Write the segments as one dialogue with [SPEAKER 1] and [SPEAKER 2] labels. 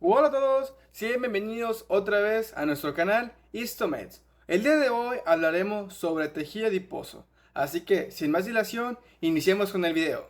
[SPEAKER 1] Hola a todos, sean bienvenidos otra vez a nuestro canal Histomeds. El día de hoy hablaremos sobre tejido adiposo, así que sin más dilación, iniciemos con el video.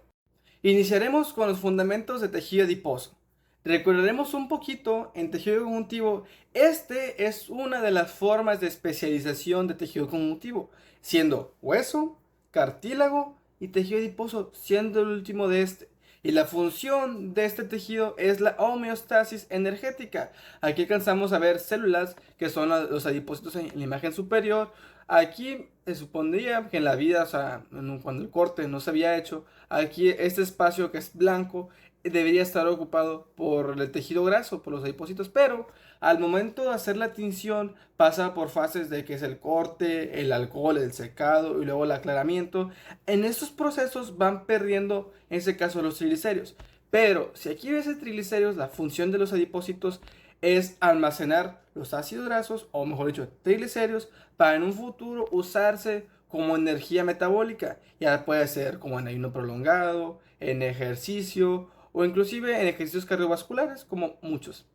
[SPEAKER 1] Iniciaremos con los fundamentos de tejido adiposo. Recorreremos un poquito en tejido conjuntivo. Este es una de las formas de especialización de tejido conjuntivo, siendo hueso, cartílago y tejido adiposo, siendo el último de este. Y la función de este tejido es la homeostasis energética. Aquí alcanzamos a ver células que son los adipocitos en la imagen superior. Aquí se supondría que en la vida, o sea, cuando el corte no se había hecho, aquí este espacio que es blanco debería estar ocupado por el tejido graso, por los adipocitos, pero al momento de hacer la tinción pasa por fases de que es el corte, el alcohol, el secado y luego el aclaramiento. En estos procesos van perdiendo, en ese caso, los triglicéridos. Pero si aquí ves el triglicéridos, la función de los adipocitos es almacenar los ácidos grasos, o mejor dicho, triglicéridos, para en un futuro usarse como energía metabólica. Ya puede ser como en ayuno prolongado, en ejercicio o inclusive en ejercicios cardiovasculares, como muchos.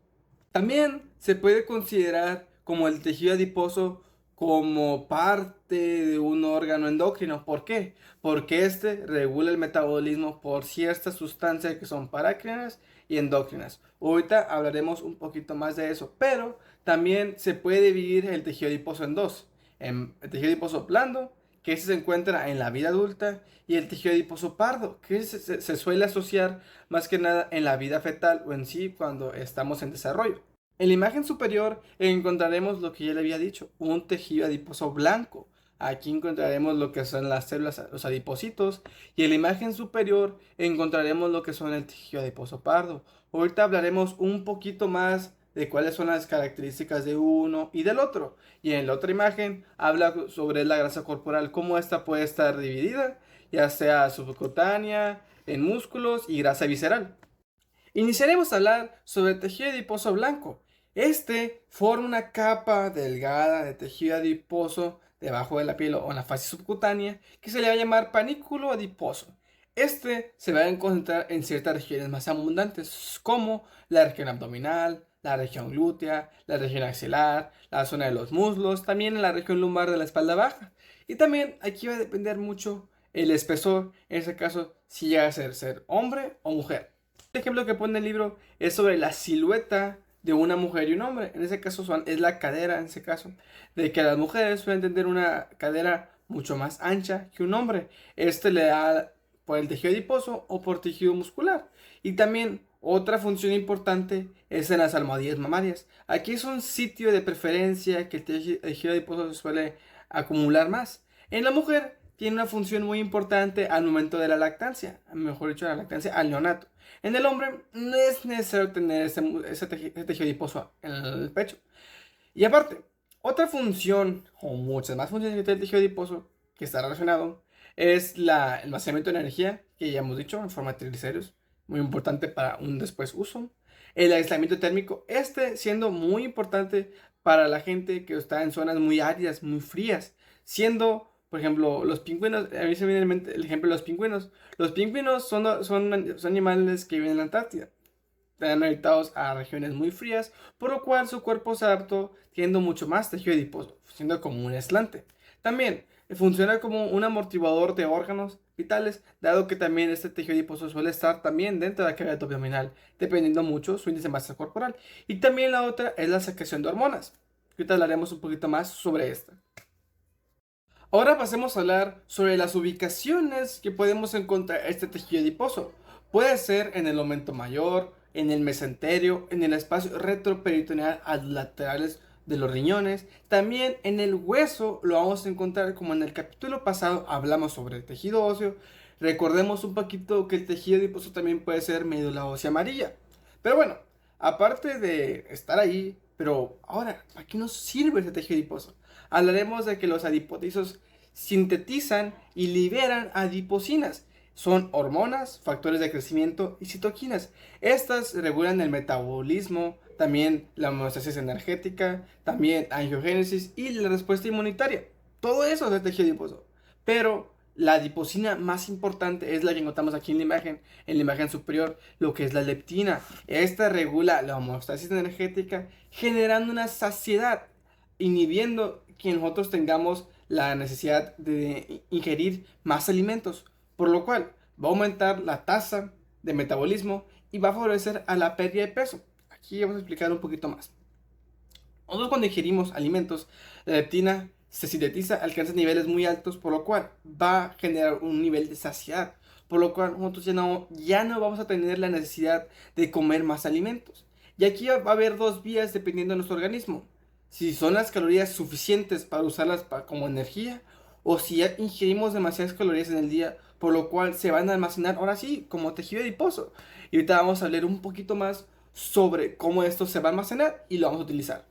[SPEAKER 1] También se puede considerar como el tejido adiposo como parte de un órgano endocrino. ¿Por qué? Porque este regula el metabolismo por ciertas sustancias que son parácrinas y endócrinas. Ahorita hablaremos un poquito más de eso, pero también se puede dividir el tejido adiposo en dos. En el tejido adiposo blando, que ese se encuentra en la vida adulta, y el tejido adiposo pardo, que se suele asociar más que nada en la vida fetal o en sí cuando estamos en desarrollo. En la imagen superior encontraremos lo que ya le había dicho, un tejido adiposo blanco. Aquí encontraremos lo que son las células, los adipocitos, y en la imagen superior encontraremos lo que son el tejido adiposo pardo. Ahorita hablaremos un poquito más de cuáles son las características de uno y del otro. Y en la otra imagen habla sobre la grasa corporal, cómo esta puede estar dividida, ya sea subcutánea, en músculos y grasa visceral. Iniciaremos a hablar sobre el tejido adiposo blanco. Este forma una capa delgada de tejido adiposo debajo de la piel o en la fase subcutánea que se le va a llamar panículo adiposo. Este se va a concentrar en ciertas regiones más abundantes como la región abdominal, la región glútea, la región axilar, la zona de los muslos, también en la región lumbar de la espalda baja. Y también aquí va a depender mucho el espesor, en ese caso si llega a ser hombre o mujer. El ejemplo que pone el libro es sobre la silueta de una mujer y un hombre. En ese caso es la cadera, en ese caso, de que las mujeres suelen tener una cadera mucho más ancha que un hombre. Este le da por el tejido adiposo o por tejido muscular. Y también otra función importante es en las almohadillas mamarias. Aquí es un sitio de preferencia que el tejido adiposo se suele acumular más. En la mujer tiene una función muy importante al momento de la lactancia, mejor dicho, la lactancia al neonato. En el hombre no es necesario tener ese tejido adiposo en el pecho. Y aparte, otra función, o muchas más funciones que tiene el tejido adiposo, que está relacionado, es el almacenamiento de energía, que ya hemos dicho, en forma de triglicéridos, muy importante para un después uso. El aislamiento térmico, este siendo muy importante para la gente que está en zonas muy áridas, muy frías, siendo, por ejemplo, los pingüinos, a mí se me viene en mente el ejemplo de los pingüinos. Los pingüinos son animales que viven en la Antártida, están orientados a regiones muy frías, por lo cual su cuerpo se adaptó teniendo mucho más tejido adiposo, siendo como un aislante. También funciona como un amortiguador de órganos vitales, dado que también este tejido adiposo suele estar también dentro de la cavidad abdominal, dependiendo mucho su índice de masa corporal. Y también la otra es la secreción de hormonas. Ahorita hablaremos un poquito más sobre esta. Ahora pasemos a hablar sobre las ubicaciones que podemos encontrar este tejido adiposo. Puede ser en el aumento mayor, en el mesenterio, en el espacio retroperitoneal a los laterales de los riñones. También en el hueso lo vamos a encontrar, como en el capítulo pasado hablamos sobre el tejido óseo. Recordemos un poquito que el tejido adiposo también puede ser médula ósea amarilla. Pero bueno, aparte de estar ahí, pero ahora, ¿para qué nos sirve ese tejido adiposo? Hablaremos de que los adipocitos sintetizan y liberan adipocinas. Son hormonas, factores de crecimiento y citoquinas. Estas regulan el metabolismo, también la homeostasis energética, también angiogénesis y la respuesta inmunitaria. Todo eso es el tejido adiposo. Pero la adiposina más importante es la que encontramos aquí en la imagen superior, lo que es la leptina. Esta regula la homeostasis energética, generando una saciedad, inhibiendo que nosotros tengamos la necesidad de ingerir más alimentos, por lo cual va a aumentar la tasa de metabolismo y va a favorecer a la pérdida de peso. Aquí vamos a explicar un poquito más. Nosotros cuando ingerimos alimentos, la leptina se sintetiza, alcanza niveles muy altos, por lo cual va a generar un nivel de saciedad, por lo cual nosotros ya no vamos a tener la necesidad de comer más alimentos. Y aquí va a haber dos vías dependiendo de nuestro organismo. Si son las calorías suficientes para usarlas como energía, o si ya ingerimos demasiadas calorías en el día, por lo cual se van a almacenar ahora sí como tejido adiposo. Y ahorita vamos a hablar un poquito más sobre cómo esto se va a almacenar y lo vamos a utilizar.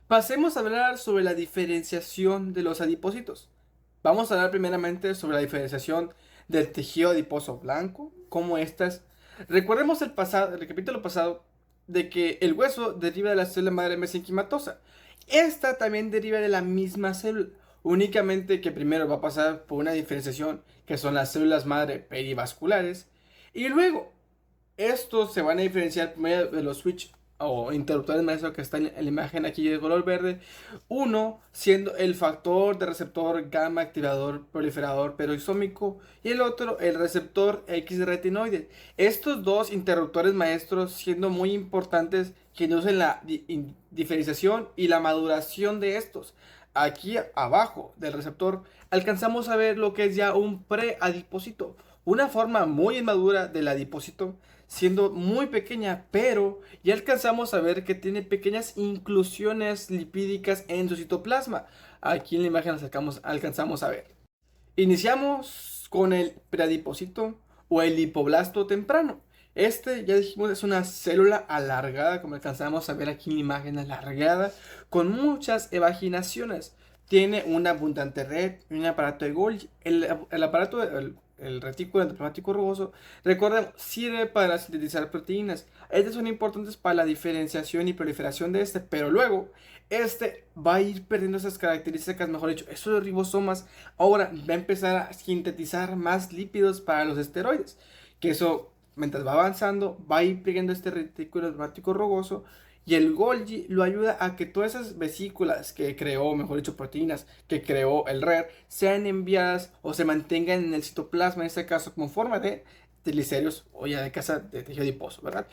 [SPEAKER 1] Pasemos a hablar sobre la diferenciación de los adipocitos. Vamos a hablar primeramente sobre la diferenciación del tejido adiposo blanco, como estas. Recordemos el capítulo pasado, de que el hueso deriva de la célula madre mesenquimatosa. Esta también deriva de la misma célula, únicamente que primero va a pasar por una diferenciación que son las células madre perivasculares, y luego estos se van a diferenciar por medio de los switch o interruptores maestros que están en la imagen aquí de color verde. Uno siendo el factor de receptor gamma activador proliferador peroxisómico y el otro el receptor X retinoide. Estos dos interruptores maestros siendo muy importantes que inducen la diferenciación y la maduración de estos. Aquí abajo del receptor alcanzamos a ver lo que es ya un preadipósito, una forma muy inmadura del adipósito, siendo muy pequeña, pero ya alcanzamos a ver que tiene pequeñas inclusiones lipídicas en su citoplasma. Aquí en la imagen alcanzamos a ver. Iniciamos con el preadipósito o el lipoblasto temprano. Este, ya dijimos, es una célula alargada, como alcanzamos a ver aquí en la imagen alargada, con muchas evaginaciones. Tiene una abundante red y un aparato de Golgi. El aparato, el retículo endoplasmático rugoso, recuerden, sirve para sintetizar proteínas. Estas son importantes para la diferenciación y proliferación de este, pero luego este va a ir perdiendo esas características, mejor dicho, esos ribosomas. Ahora va a empezar a sintetizar más lípidos para los esteroides, que eso, mientras va avanzando, va a ir perdiendo este retículo endoplasmático rugoso. Y el Golgi lo ayuda a que todas esas vesículas que creó, mejor dicho, proteínas que creó el RER, sean enviadas o se mantengan en el citoplasma, en este caso, como forma de triglicéridos o ya de casa de tejido adiposo, ¿verdad?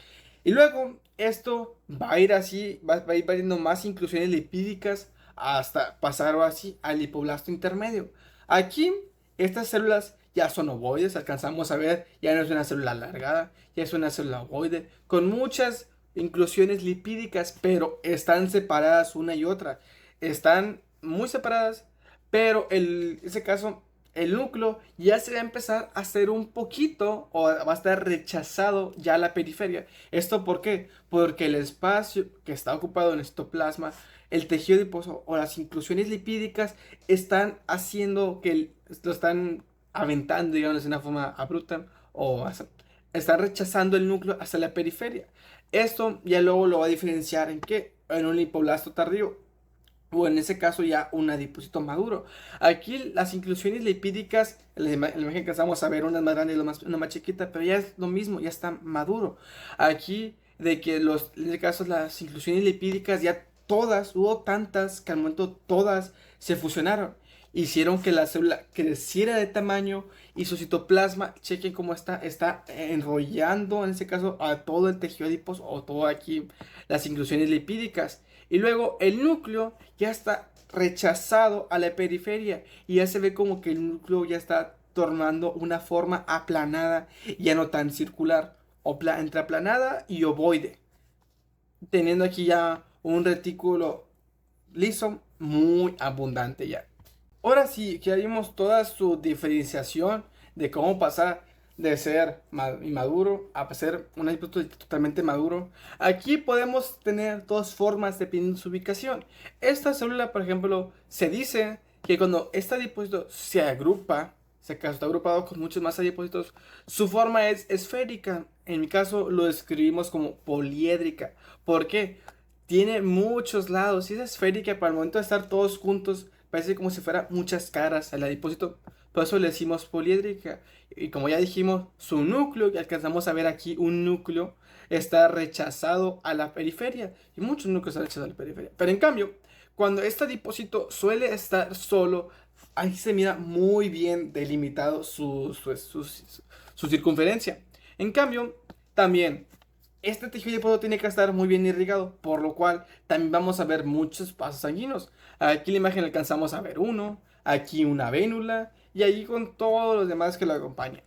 [SPEAKER 1] Y luego esto va a ir así, va a ir perdiendo más inclusiones lipídicas hasta pasar así al lipoblasto intermedio. Aquí, estas células ya son ovoides, alcanzamos a ver, ya no es una célula alargada, ya es una célula ovoide, con muchas inclusiones lipídicas, pero están separadas una y otra. Están muy separadas, pero en ese caso, el núcleo ya se va a empezar a hacer un poquito, o va a estar rechazado ya la periferia. ¿Esto por qué? Porque el espacio que está ocupado en el citoplasma, el tejido adiposo o las inclusiones lipídicas están haciendo que lo están aventando, digamos, de una forma abrupta o están rechazando el núcleo hasta la periferia. Esto ya luego lo va a diferenciar en qué, en un lipoblasto tardío o en ese caso ya un adipocito maduro. Aquí las inclusiones lipídicas, en la imagen que estamos a ver, una es más grande y una más chiquita, pero ya es lo mismo, ya está maduro. Aquí de que en este caso las inclusiones lipídicas ya todas, hubo tantas que al momento todas se fusionaron. Hicieron que la célula creciera de tamaño y su citoplasma, chequen cómo está enrollando en este caso a todo el tejido adiposo o todo aquí las inclusiones lipídicas. Y luego el núcleo ya está rechazado a la periferia y ya se ve como que el núcleo ya está tomando una forma aplanada, ya no tan circular, o entre aplanada y ovoide, teniendo aquí ya un retículo liso muy abundante ya. Ahora sí, que ya vimos toda su diferenciación de cómo pasar de ser inmaduro a ser un adipósito totalmente maduro. Aquí podemos tener dos formas dependiendo de su ubicación. Esta célula, por ejemplo, se dice que cuando este adipósito se agrupa, se está agrupado con muchos más adipósitos, su forma es esférica. En mi caso lo describimos como poliédrica. ¿Por qué? Tiene muchos lados y es esférica para el momento de estar todos juntos. Parece como si fuera muchas caras al adipósito, por eso le decimos poliédrica. Y como ya dijimos, su núcleo, que alcanzamos a ver aquí un núcleo, está rechazado a la periferia. Y muchos núcleos están rechazados a la periferia. Pero en cambio, cuando este adipocito suele estar solo, ahí se mira muy bien delimitado su circunferencia. En cambio, también este tejido adiposo tiene que estar muy bien irrigado, por lo cual también vamos a ver muchos vasos sanguíneos. Aquí en la imagen alcanzamos a ver uno, aquí una vénula y allí con todos los demás que lo acompañan.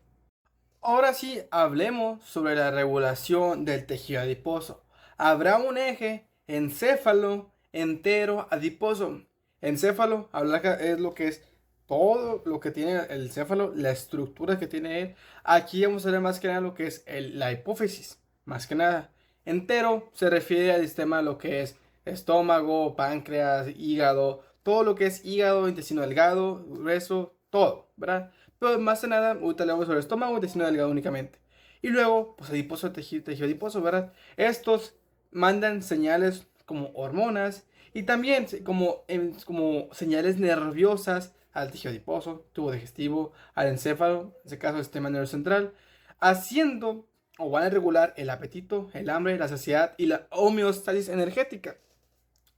[SPEAKER 1] Ahora sí, hablemos sobre la regulación del tejido adiposo. Habrá un eje encéfalo entero adiposo. Encéfalo es lo que es todo lo que tiene el céfalo, la estructura que tiene él. Aquí vamos a ver más que nada lo que es la hipófisis. Más que nada. Entero se refiere al sistema lo que es estómago, páncreas, hígado, todo lo que es hígado, intestino delgado, grueso, todo, ¿verdad? Pero más que nada, ahorita le vamos sobre el estómago, intestino delgado únicamente. Y luego, pues adiposo, tejido adiposo, ¿verdad? Estos mandan señales como hormonas y también como señales nerviosas al tejido adiposo, tubo digestivo, al encéfalo, en este caso el sistema nervioso central, haciendo o van a regular el apetito, el hambre, la saciedad y la homeostasis energética.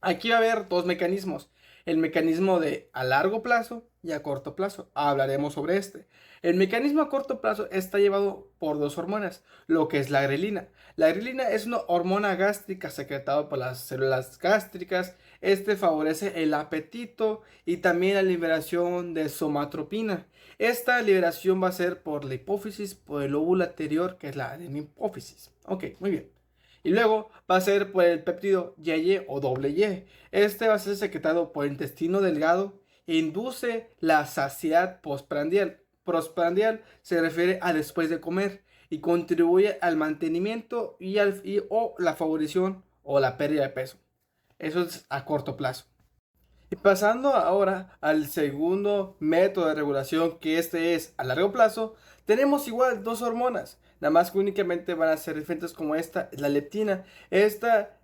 [SPEAKER 1] Aquí va a haber dos mecanismos. El mecanismo de a largo plazo y a corto plazo. Hablaremos sobre este. El mecanismo a corto plazo está llevado por dos hormonas, lo que es la grelina. La grelina es una hormona gástrica secretada por las células gástricas. Este favorece el apetito y también la liberación de somatropina. Esta liberación va a ser por la hipófisis, por el lóbulo anterior, que es la adenipófisis. Ok, muy bien. Y luego va a ser por el péptido YY o doble Y. Este va a ser secretado por el intestino delgado e induce la saciedad postprandial. Postprandial se refiere a después de comer y contribuye al mantenimiento o la favorición o la pérdida de peso. Eso es a corto plazo. Y pasando ahora al segundo método de regulación, que este es a largo plazo, tenemos igual dos hormonas, nada más que únicamente van a ser diferentes como esta, la leptina. Esta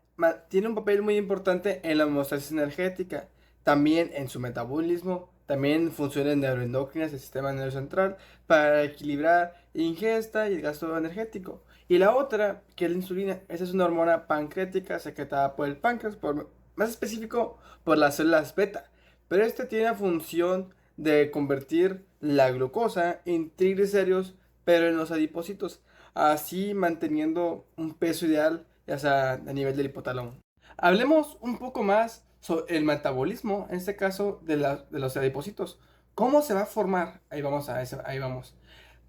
[SPEAKER 1] tiene un papel muy importante en la homeostasis energética, también en su metabolismo, también en funciones neuroendocrinas del sistema nervioso central para equilibrar ingesta y el gasto energético. Y la otra, que es la insulina, esa es una hormona pancreática secretada por el páncreas, más específico por las células beta, pero este tiene la función de convertir la glucosa en triglicéridos, pero en los adipocitos, así manteniendo un peso ideal, ya sea a nivel del hipotálamo. Hablemos un poco más sobre el metabolismo, en este caso de los adipocitos. ¿Cómo se va a formar? Ahí vamos a eso, ahí vamos.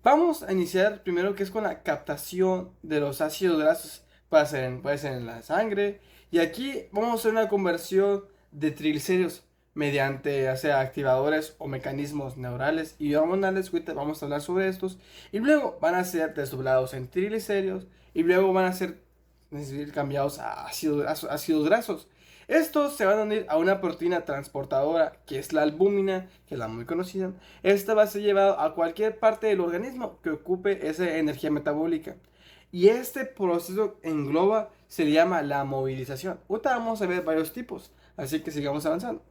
[SPEAKER 1] Vamos a iniciar primero que es con la captación de los ácidos grasos. Puede ser en la sangre. Y aquí vamos a hacer una conversión de triglicéridos mediante ya sea activadores o mecanismos neurales y hormonales. Ahorita vamos a hablar sobre estos. Y luego van a ser desdoblados en triglicéridos y luego van a ser cambiados a ácidos grasos. Estos se van a unir a una proteína transportadora que es la albúmina, que es la muy conocida. Esta va a ser llevada a cualquier parte del organismo que ocupe esa energía metabólica. Y este proceso engloba, se le llama la movilización. Ahorita vamos a ver varios tipos, así que sigamos avanzando.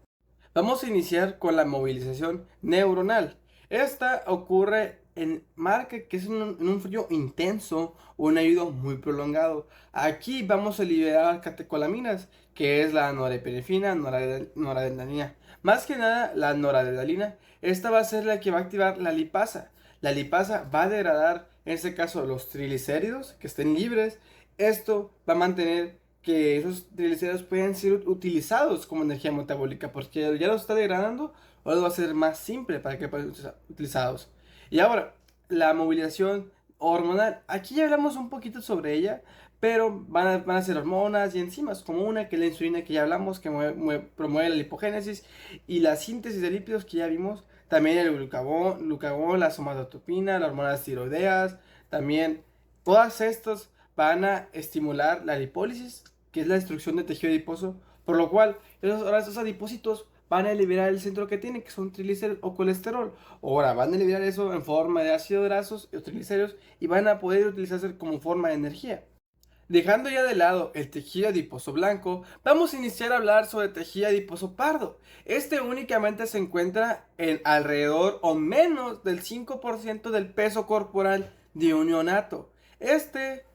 [SPEAKER 1] Vamos a iniciar con la movilización neuronal. Esta ocurre marca que es en un frío intenso o un ayuno muy prolongado. Aquí vamos a liberar catecolaminas, que es la norepinefrina, noradrenalina. Más que nada la noradrenalina. Esta va a ser la que va a activar la lipasa. La lipasa va a degradar, en este caso, los triglicéridos que estén libres. Esto va a mantener que esos triglicéridos puedan ser utilizados como energía metabólica, porque ya los está degradando, ahora va a ser más simple para que puedan ser utilizados. Y ahora, la movilización hormonal. Aquí ya hablamos un poquito sobre ella, pero van a ser hormonas y enzimas, como una que es la insulina que ya hablamos, que promueve la lipogénesis y la síntesis de lípidos que ya vimos. También el glucagón, la somatotropina, las hormonas tiroideas, también todas estas van a estimular la lipólisis, que es la destrucción de tejido adiposo, por lo cual ahora esos adipocitos van a liberar el centro que tienen, que son triglicéridos o colesterol. Ahora van a liberar eso en forma de ácidos grasos y triglicéridos y van a poder utilizarse como forma de energía. Dejando ya de lado el tejido adiposo blanco, vamos a iniciar a hablar sobre tejido adiposo pardo. Este únicamente se encuentra en alrededor o menos del 5% del peso corporal de un neonato.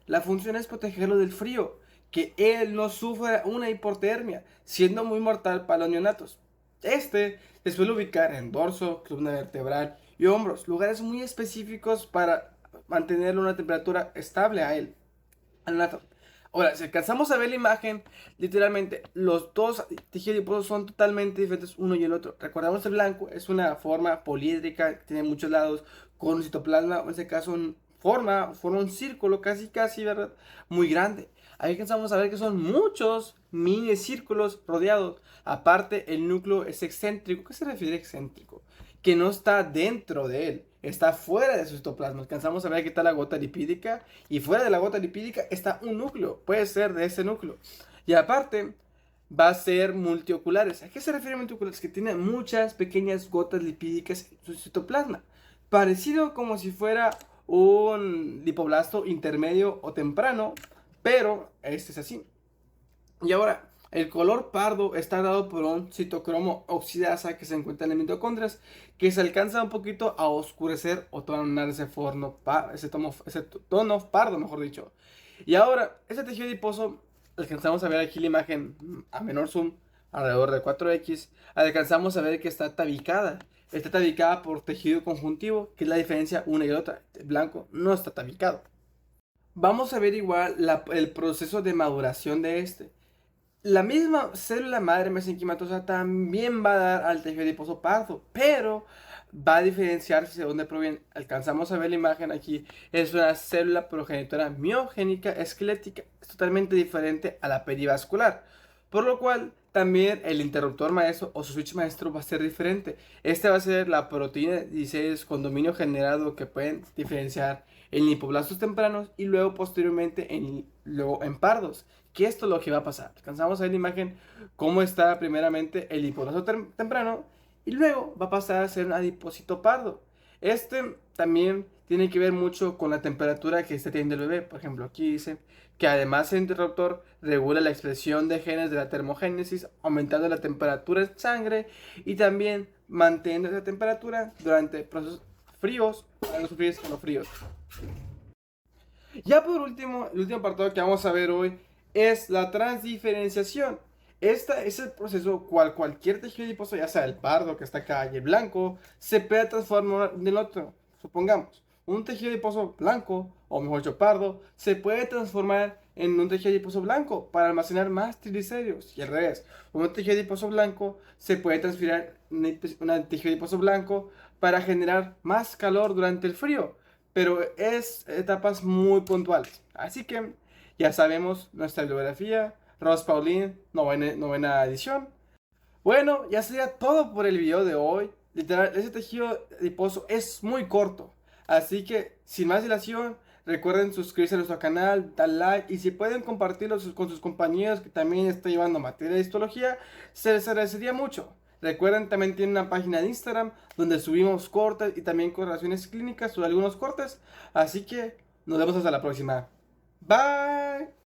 [SPEAKER 1] La función es protegerlo del frío, que él no sufra una hipotermia, siendo muy mortal para los neonatos. Se suele ubicar en dorso, columna vertebral y hombros, lugares muy específicos para mantener una temperatura estable a él. Ahora, si alcanzamos a ver la imagen, literalmente los dos tejidos adiposos son totalmente diferentes uno y el otro. Recordamos el blanco, es una forma poliédrica, tiene muchos lados, con un citoplasma, en este caso forma un círculo casi, ¿verdad? Muy grande. Ahí alcanzamos a ver que son muchos mini círculos rodeados. Aparte, el núcleo es excéntrico. ¿Qué se refiere a excéntrico? Que no está dentro de él, está fuera de su citoplasma. Alcanzamos a ver que está la gota lipídica y fuera de la gota lipídica está un núcleo, puede ser de ese núcleo. Y aparte va a ser multioculares. ¿A qué se refiere multioculares? Que tiene muchas pequeñas gotas lipídicas en su citoplasma, parecido como si fuera un lipoblasto intermedio o temprano, pero este es así. Y ahora, el color pardo está dado por un citocromo oxidasa que se encuentra en las mitocondrias, que se alcanza un poquito a oscurecer o tornar ese tono pardo, mejor dicho. Y ahora, este tejido adiposo, alcanzamos a ver aquí la imagen a menor zoom, alrededor de 4x, alcanzamos a ver que está tabicada. Está tabicada por tejido conjuntivo, que es la diferencia una y otra. El blanco no está tabicado. Vamos a ver igual el proceso de maduración de este. La misma célula madre mesenquimatosa también va a dar al tejido adiposo pardo, pero va a diferenciarse de dónde proviene. Alcanzamos a ver la imagen aquí. Es una célula progenitora miogénica esquelética. Es totalmente diferente a la perivascular. Por lo cual, también el interruptor maestro o su switch maestro va a ser diferente. Este va a ser la proteína 16 con dominio generado que pueden diferenciar en lipoblastos tempranos y luego posteriormente luego en pardos. Que esto es lo que va a pasar. Alcanzamos a ver la imagen cómo está primeramente el lipoblasto temprano y luego va a pasar a ser un adipocito pardo. También tiene que ver mucho con la temperatura que esté teniendo el bebé. Por ejemplo, aquí dice que además el interruptor regula la expresión de genes de la termogénesis, aumentando la temperatura en sangre y también manteniendo esa temperatura durante procesos fríos para no sufrir escalofríos. Ya por último, el último apartado que vamos a ver hoy es la transdiferenciación. Esta es el proceso cualquier tejido adiposo, ya sea el pardo que está acá y el blanco, se puede transformar en el otro. Supongamos, un tejido adiposo blanco, o mejor dicho pardo, se puede transformar en un tejido adiposo blanco para almacenar más triglicéridos. Y al revés, un tejido adiposo blanco se puede transferir en un tejido adiposo blanco para generar más calor durante el frío. Pero es etapas muy puntuales. Así que ya sabemos nuestra bibliografía. Ross Pauline, novena edición. Bueno, ya sería todo por el video de hoy. Literal, ese tejido adiposo es muy corto. Así que, sin más dilación, recuerden suscribirse a nuestro canal, dar like y si pueden compartirlo con sus compañeros que también están llevando materia de histología, se les agradecería mucho. Recuerden, también tienen una página de Instagram donde subimos cortes y también correlaciones clínicas sobre algunos cortes. Así que nos vemos hasta la próxima. Bye.